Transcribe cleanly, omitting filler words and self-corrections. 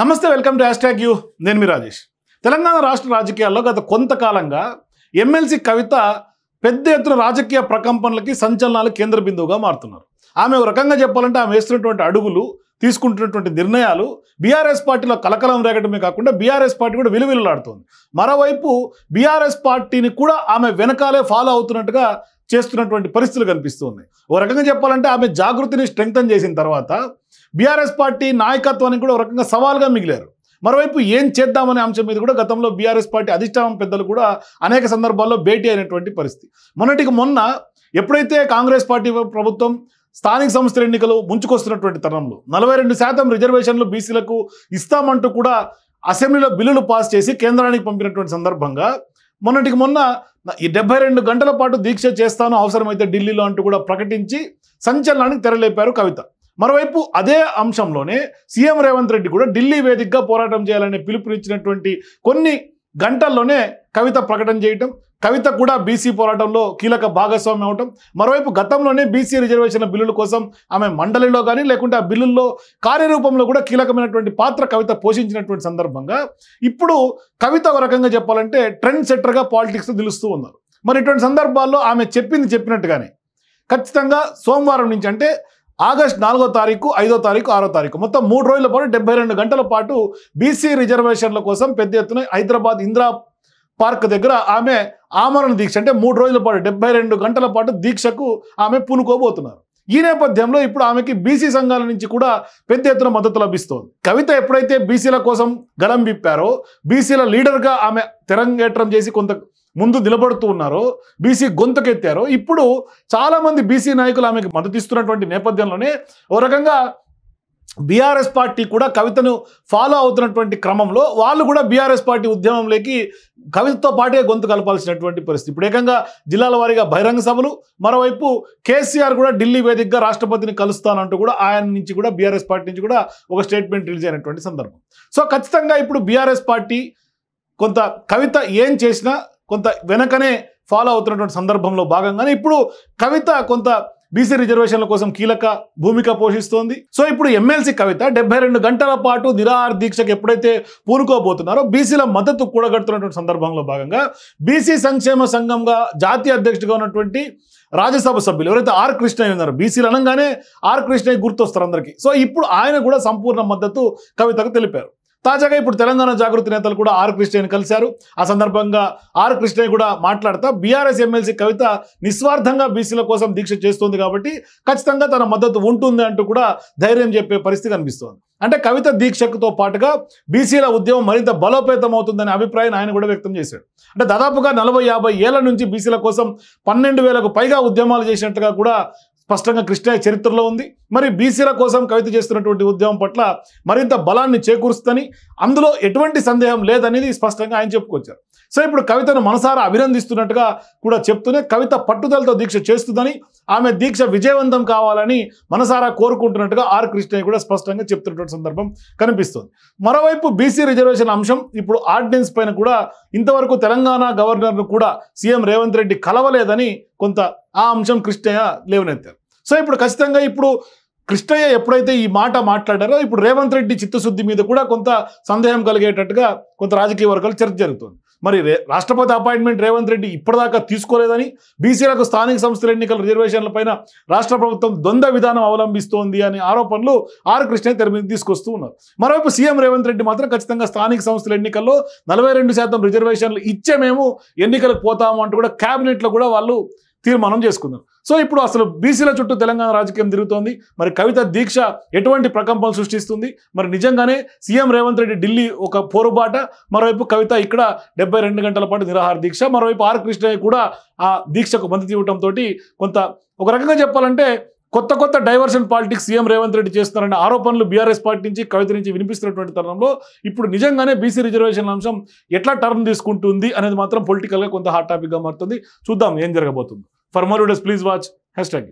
నమస్తే welcome to #you నేను మీ రాజేష్. తెలంగాణ రాష్ట్ర రాజకీయాల్లో గత కొంతకాలంగా ఎమ్మెల్సీ కవిత పెద్ద ఎత్తున రాజకీయ ప్రకంపనలకి సంచలనాల కేంద్ర బిందువుగా మారుతున్నారు. ఆమె ఒక రకంగా చెప్పాలంటే ఆమె వేస్తున్నటువంటి అడుగులు తీసుకుంటున్నటువంటి నిర్ణయాలు బీఆర్ఎస్ పార్టీలో కలకలం రేగడమే కాకుండా బీఆర్ఎస్ పార్టీ కూడా విలువిలులాడుతోంది. మరోవైపు బీఆర్ఎస్ పార్టీని కూడా ఆమె వెనకాలే ఫాలో అవుతున్నట్టుగా చేస్తున్నటువంటి పరిస్థితులు కనిపిస్తుంది. ఒక రకంగా చెప్పాలంటే ఆమె జాగృతిని స్ట్రెంగ్తన్ చేసిన తర్వాత బీఆర్ఎస్ పార్టీ నాయకత్వానికి కూడా ఒక రకంగా సవాల్గా మిగిలారు. మరోవైపు ఏం చేద్దామనే అంశం మీద కూడా గతంలో బీఆర్ఎస్ పార్టీ అధిష్టానం పెద్దలు కూడా అనేక సందర్భాల్లో భేటీ అయినటువంటి పరిస్థితి. మొన్నటికి మొన్న ఎప్పుడైతే కాంగ్రెస్ పార్టీ ప్రభుత్వం స్థానిక సంస్థల ఎన్నికలు ముంచుకొస్తున్నటువంటి తరుణంలో 42% రిజర్వేషన్లు బీసీలకు ఇస్తామంటూ కూడా అసెంబ్లీలో బిల్లులు పాస్ చేసి కేంద్రానికి పంపినటువంటి సందర్భంగా మొన్నటికి మొన్న ఈ 72 గంటల పాటు దీక్ష చేస్తాను అవసరమైతే ఢిల్లీలో అంటూ కూడా ప్రకటించి సంచలనానికి తెరలేపారు కవిత. మరోవైపు అదే అంశంలోనే సీఎం రేవంత్ రెడ్డి కూడా ఢిల్లీ వేదికగా పోరాటం చేయాలనే పిలుపునిచ్చినటువంటి కొన్ని గంటల్లోనే కవిత ప్రకటన చేయటం, కవిత కూడా బీసీ పోరాటంలో కీలక భాగస్వామ్యం అవటం, మరోవైపు గతంలోనే బీసీ రిజర్వేషన్ల బిల్లుల కోసం ఆమె మండలిలో కానీ లేకుంటే ఆ బిల్లుల్లో కార్యరూపంలో కూడా కీలకమైనటువంటి పాత్ర కవిత పోషించినటువంటి సందర్భంగా ఇప్పుడు కవిత ఒక రకంగా చెప్పాలంటే ట్రెండ్ సెట్టర్గా పాలిటిక్స్లో నిలుస్తూ ఉన్నారు. మరి ఇటువంటి సందర్భాల్లో ఆమె చెప్పినట్టుగానే ఖచ్చితంగా సోమవారం నుంచి అంటే ఆగస్టు 4వ తారీఖు 5వ తారీఖు 6వ తారీఖు మొత్తం 3 రోజుల పాటు 72 గంటల పాటు బీసీ రిజర్వేషన్ల కోసం పెద్ద ఎత్తున హైదరాబాద్ ఇందిరా పార్క్ దగ్గర ఆమె ఆమరణ దీక్ష అంటే 3 రోజుల పాటు 72 గంటల పాటు దీక్షకు ఆమె పూనుకోబోతున్నారు. ఈ నేపథ్యంలో ఇప్పుడు ఆమెకి బీసీ సంఘాల నుంచి కూడా పెద్ద ఎత్తున మద్దతు లభిస్తోంది. కవిత ఎప్పుడైతే బీసీల కోసం గలం విప్పారో, బీసీల లీడర్గా ఆమె తెరంగేట్రం చేసి కొంత ముందు నిలబడుతూ ఉన్నారో, బీసీ గొంతుకెత్తారో, ఇప్పుడు చాలామంది బీసీ నాయకులు ఆమెకు మద్దతు ఇస్తున్నటువంటి నేపథ్యంలోనే ఓ రకంగా బీఆర్ఎస్ పార్టీ కూడా కవితను ఫాలో అవుతున్నటువంటి క్రమంలో వాళ్ళు కూడా బీఆర్ఎస్ పార్టీ ఉద్యమంలోకి కవితతో పాటే గొంతు కలపాల్సినటువంటి పరిస్థితి. ఇప్పుడు ఏకంగా జిల్లాల వారీగా బహిరంగ సభలు, మరోవైపు కేసీఆర్ కూడా ఢిల్లీ వేదికగా రాష్ట్రపతిని కలుస్తానంటూ కూడా ఆయన నుంచి కూడా బీఆర్ఎస్ పార్టీ నుంచి కూడా ఒక స్టేట్మెంట్ రిలీజ్ అయినటువంటి సందర్భం. సో ఖచ్చితంగా ఇప్పుడు బీఆర్ఎస్ పార్టీ కొంత కవిత ఏం చేసినా కొంత వెనకనే ఫాలో అవుతున్నటువంటి సందర్భంలో భాగంగానే ఇప్పుడు కవిత కొంత బీసీ రిజర్వేషన్ల కోసం కీలక భూమిక పోషిస్తోంది. సో ఇప్పుడు ఎమ్మెల్సీ కవిత 72 గంటల పాటు నిరాహార దీక్షకు ఎప్పుడైతే పూనుకోబోతున్నారో బీసీల మద్దతు కూడగడుతున్నటువంటి సందర్భంలో భాగంగా బీసీ సంక్షేమ సంఘంగా జాతీయ అధ్యక్షుడిగా ఉన్నటువంటి రాజ్యసభ సభ్యులు ఎవరైతే ఆర్ కృష్ణయ్య ఉన్నారో, బీసీలు అనగానే ఆర్ కృష్ణయ్య గుర్తొస్తారు అందరికీ. సో ఇప్పుడు ఆయన కూడా సంపూర్ణ మద్దతు కవితకు తెలిపారు. తాజాగా ఇప్పుడు తెలంగాణ జాగృతి నేతలు కూడా ఆర్ కృష్ణయ్యని కలిశారు. ఆ సందర్భంగా ఆర్ కృష్ణయ్య కూడా మాట్లాడుతూ బీఆర్ఎస్ ఎమ్మెల్సీ కవిత నిస్వార్థంగా బీసీల కోసం దీక్ష చేస్తుంది కాబట్టి ఖచ్చితంగా తన మద్దతు ఉంటుంది అంటూ కూడా ధైర్యం చెప్పే పరిస్థితి కనిపిస్తోంది. అంటే కవిత దీక్షతో పాటుగా బీసీల ఉద్యమం మరింత బలోపేతం అవుతుందనే అభిప్రాయం ఆయన కూడా వ్యక్తం చేశాడు. అంటే దాదాపుగా 40-50 ఏళ్ల నుంచి బీసీల కోసం 12,000కు పైగా ఉద్యమాలు చేసినట్టుగా కూడా స్పష్టంగా కృష్ణయ్య చరిత్రలో ఉంది. మరి బీసీల కోసం కవిత చేస్తున్నటువంటి ఉద్యమం పట్ల మరింత బలాన్ని చేకూరుస్తుందని, అందులో ఎటువంటి సందేహం లేదనేది స్పష్టంగా ఆయన చెప్పుకొచ్చారు. సో ఇప్పుడు కవితను మనసారా అభినందిస్తున్నట్టుగా కూడా చెప్తూనే కవిత పట్టుదలతో దీక్ష చేస్తుందని, ఆమె దీక్ష విజయవంతం కావాలని మనసారా కోరుకుంటున్నట్టుగా ఆర్ కృష్ణయ్య కూడా స్పష్టంగా చెప్తున్నటువంటి సందర్భం కనిపిస్తుంది. మరోవైపు బీసీ రిజర్వేషన్ అంశం ఇప్పుడు ఆర్డినెన్స్ పైన కూడా ఇంతవరకు తెలంగాణ గవర్నర్ను కూడా సీఎం రేవంత్ రెడ్డి కలవలేదని కొంత ఆ అంశం కృష్ణయ్య లేవనెత్తారు. సో ఇప్పుడు ఖచ్చితంగా ఇప్పుడు కృష్ణయ్య ఎప్పుడైతే ఈ మాట మాట్లాడారో ఇప్పుడు రేవంత్ రెడ్డి చిత్తశుద్ధి మీద కూడా కొంత సందేహం కలిగేటట్టుగా కొంత రాజకీయ వర్గాలు చర్చ జరుగుతుంది. మరి రాష్ట్రపతి అపాయింట్మెంట్ రేవంత్ రెడ్డి ఇప్పటిదాకా తీసుకోలేదని, బీసీలకు స్థానిక సంస్థల ఎన్నికల రిజర్వేషన్లపైన రాష్ట్ర ప్రభుత్వం ద్వంద్వ విధానం అవలంబిస్తోంది అనే ఆరోపణలు ఆర్ కృష్ణయ్య తెర మీద తీసుకొస్తూ ఉన్నారు. మరోవైపు సీఎం రేవంత్ రెడ్డి మాత్రం ఖచ్చితంగా స్థానిక సంస్థల ఎన్నికల్లో 42% రిజర్వేషన్లు ఇచ్చే మేము ఎన్నికలకు పోతాము అంటూ కూడా క్యాబినెట్లో కూడా వాళ్ళు తీర్మానం చేసుకున్నారు. సో ఇప్పుడు అసలు బీసీల చుట్టూ తెలంగాణ రాజకీయం తిరుగుతోంది. మరి కవిత దీక్ష ఎటువంటి ప్రకంపనలు సృష్టిస్తుంది? మరి నిజంగానే సీఎం రేవంత్ రెడ్డి ఢిల్లీ ఒక పోరుబాట, మరోవైపు కవిత ఇక్కడ 72 గంటల పాటు నిరాహార దీక్ష, మరోవైపు ఆర్ కృష్ణయ్య కూడా ఆ దీక్షకు మద్దతు ఇవ్వడంతో కొంత ఒక రకంగా చెప్పాలంటే కొత్త diversion politics CM Revanth Reddy చేస్తున్నారనే ఆరోపణలు బీఆర్ఎస్ పార్టీ నుంచి కవిత నుంచి వినిపిస్తున్నటువంటి తరుణంలో ఇప్పుడు నిజంగానే బీసీ రిజర్వేషన్ అంశం ఎట్లా టర్న్ తీసుకుంటుంది అనేది మాత్రం పొలిటికల్గా కొంత హాట్ టాపిక్గా మారుతుంది. చూద్దాం ఏం జరగబోతుంది. For more videos, please watch #.